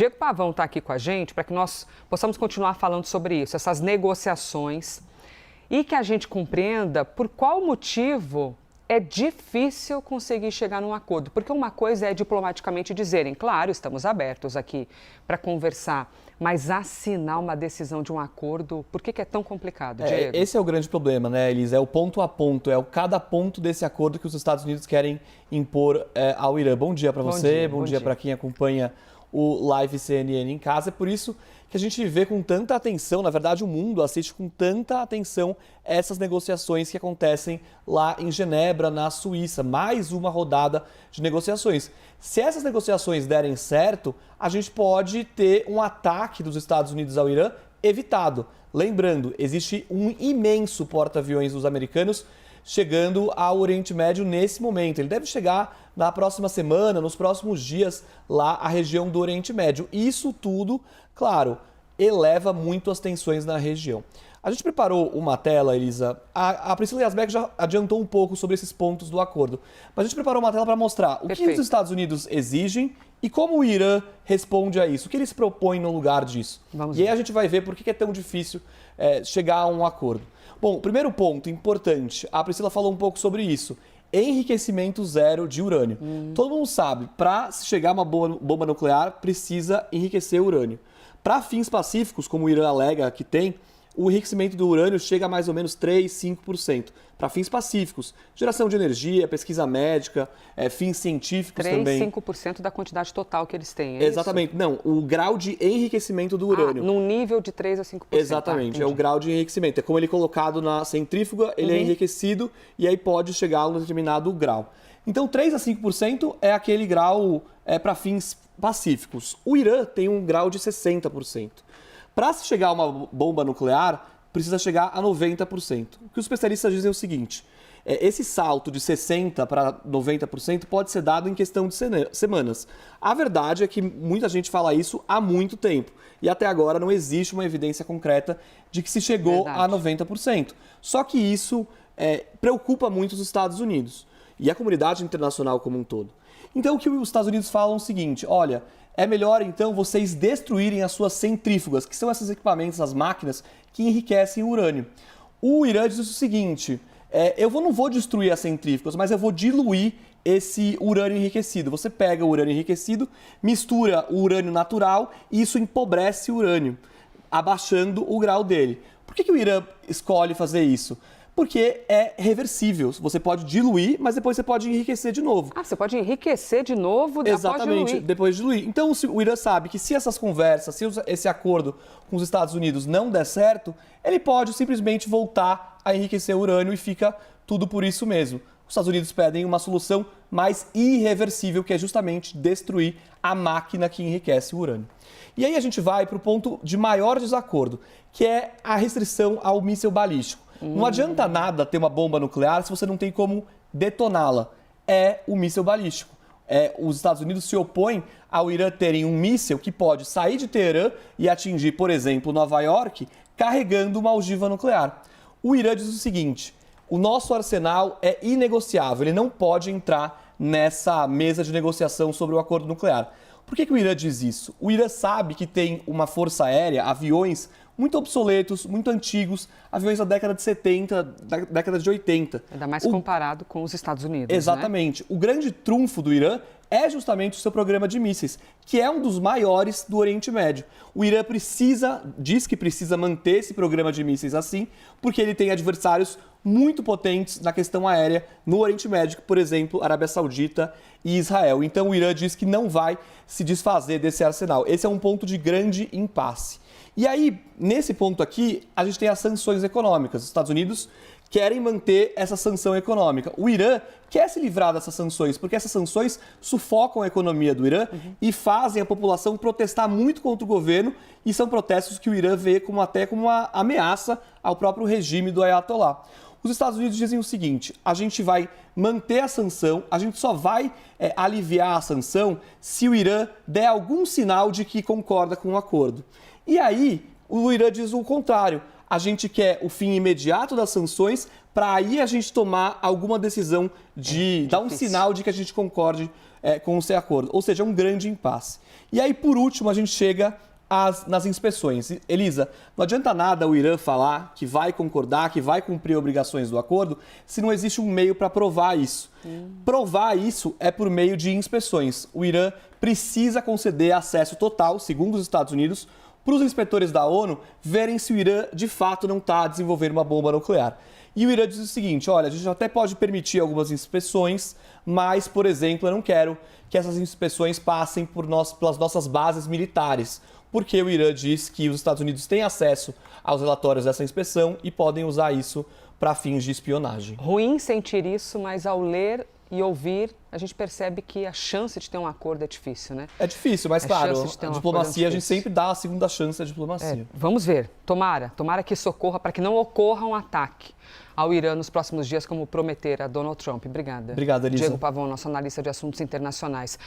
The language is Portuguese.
Diego Pavão está aqui com a gente para que nós possamos continuar falando sobre isso, essas negociações, e que a gente compreenda por qual motivo é difícil conseguir chegar num acordo. Porque uma coisa é diplomaticamente dizerem, claro, estamos abertos aqui para conversar, mas assinar uma decisão de um acordo, por que é tão complicado, Diego? Esse é o grande problema, né, Elisa? É o ponto a ponto, é o cada ponto desse acordo que os Estados Unidos querem impor ao Irã. Bom dia para você, bom dia para quem acompanha o Live CNN em casa. É por isso que a gente vê com tanta atenção, na verdade o mundo assiste com tanta atenção essas negociações que acontecem lá em Genebra, na Suíça. Mais uma rodada de negociações. Se essas negociações derem certo, a gente pode ter um ataque dos Estados Unidos ao Irã evitado. Lembrando, existe um imenso porta-aviões dos americanos chegando ao Oriente Médio nesse momento. Ele deve chegar na próxima semana, nos próximos dias, lá à região do Oriente Médio. Isso tudo, claro, eleva muito as tensões na região. A gente preparou uma tela, Elisa. A Priscila Yazbek já adiantou um pouco sobre esses pontos do acordo. Mas a gente preparou uma tela para mostrar o que os Estados Unidos exigem e como o Irã responde a isso. O que eles propõem no lugar disso. E aí a gente vai ver por que é tão difícil chegar a um acordo. Bom, primeiro ponto importante, a Priscila falou um pouco sobre isso. Enriquecimento zero de urânio. Todo mundo sabe, para se chegar a uma bomba nuclear, precisa enriquecer urânio. Para fins pacíficos, como o Irã alega que tem, o enriquecimento do urânio chega a mais ou menos 3, 5%. Para fins pacíficos, geração de energia, pesquisa médica, fins científicos 3, também. 5% da quantidade total que eles têm, Exatamente. Isso? Não, o grau de enriquecimento do urânio. Num nível de 3 a 5%. Exatamente, é o grau de enriquecimento. É como ele é colocado na centrífuga, ele é enriquecido e aí pode chegar a um determinado grau. Então, 3 a 5% é aquele grau para fins pacíficos. O Irã tem um grau de 60%. Para se chegar a uma bomba nuclear, precisa chegar a 90%. O que os especialistas dizem é o seguinte: esse salto de 60% para 90% pode ser dado em questão de semanas. A verdade é que muita gente fala isso há muito tempo. E até agora não existe uma evidência concreta de que se chegou a 90%. Só que isso preocupa muito os Estados Unidos e a comunidade internacional como um todo. Então o que os Estados Unidos falam é o seguinte: olha, é melhor então vocês destruírem as suas centrífugas, que são esses equipamentos, as máquinas que enriquecem o urânio. O Irã diz o seguinte: eu não vou destruir as centrífugas, mas eu vou diluir esse urânio enriquecido. Você pega o urânio enriquecido, mistura o urânio natural e isso empobrece o urânio, abaixando o grau dele. Por que o Irã escolhe fazer isso? Porque é reversível. Você pode diluir, mas depois você pode enriquecer de novo. Você pode enriquecer de novo depois de diluir. Então o Irã sabe que se essas conversas, se esse acordo com os Estados Unidos não der certo, ele pode simplesmente voltar a enriquecer o urânio e fica tudo por isso mesmo. Os Estados Unidos pedem uma solução mais irreversível, que é justamente destruir a máquina que enriquece o urânio. E aí a gente vai para o ponto de maior desacordo, que é a restrição ao míssil balístico. Não adianta nada ter uma bomba nuclear se você não tem como detoná-la. É o míssil balístico. Os Estados Unidos se opõem ao Irã terem um míssil que pode sair de Teherã e atingir, por exemplo, Nova York, carregando uma ogiva nuclear. O Irã diz o seguinte: o nosso arsenal é inegociável, ele não pode entrar nessa mesa de negociação sobre o acordo nuclear. Por que o Irã diz isso? O Irã sabe que tem uma força aérea, aviões muito obsoletos, muito antigos, aviões da década de 70, da década de 80. Ainda mais comparado com os Estados Unidos, Exatamente. Né? O grande trunfo do Irã é justamente o seu programa de mísseis, que é um dos maiores do Oriente Médio. O Irã diz que precisa manter esse programa de mísseis assim, porque ele tem adversários muito potentes na questão aérea no Oriente Médio, por exemplo, Arábia Saudita e Israel. Então o Irã diz que não vai se desfazer desse arsenal. Esse é um ponto de grande impasse. E aí, nesse ponto aqui, a gente tem as sanções econômicas. Os Estados Unidos querem manter essa sanção econômica. O Irã quer se livrar dessas sanções, porque essas sanções sufocam a economia do Irã e fazem a população protestar muito contra o governo, e são protestos que o Irã vê até como uma ameaça ao próprio regime do Ayatollah. Os Estados Unidos dizem o seguinte: a gente vai manter a sanção, a gente só vai aliviar a sanção se o Irã der algum sinal de que concorda com o acordo. E aí, o Irã diz o contrário: a gente quer o fim imediato das sanções para aí a gente tomar alguma decisão de dar um sinal de que a gente concorde com esse acordo. Ou seja, um grande impasse. E aí, por último, a gente chega nas inspeções. Elisa, não adianta nada o Irã falar que vai concordar, que vai cumprir obrigações do acordo, se não existe um meio para provar isso. Provar isso é por meio de inspeções. O Irã precisa conceder acesso total, segundo os Estados Unidos, para os inspetores da ONU verem se o Irã de fato não está desenvolvendo uma bomba nuclear. E o Irã diz o seguinte, olha, a gente até pode permitir algumas inspeções, mas, por exemplo, eu não quero que essas inspeções passem pelas nossas bases militares, porque o Irã diz que os Estados Unidos têm acesso aos relatórios dessa inspeção e podem usar isso para fins de espionagem. Ruim sentir isso, mas ao ler e ouvir, a gente percebe que a chance de ter um acordo é difícil, né? É difícil, mas claro, a diplomacia, a gente sempre dá a segunda chance à diplomacia. Vamos ver. Tomara que isso ocorra para que não ocorra um ataque ao Irã nos próximos dias, como prometera Donald Trump. Obrigada. Obrigado, Elisa. Diego Pavão, nosso analista de assuntos internacionais.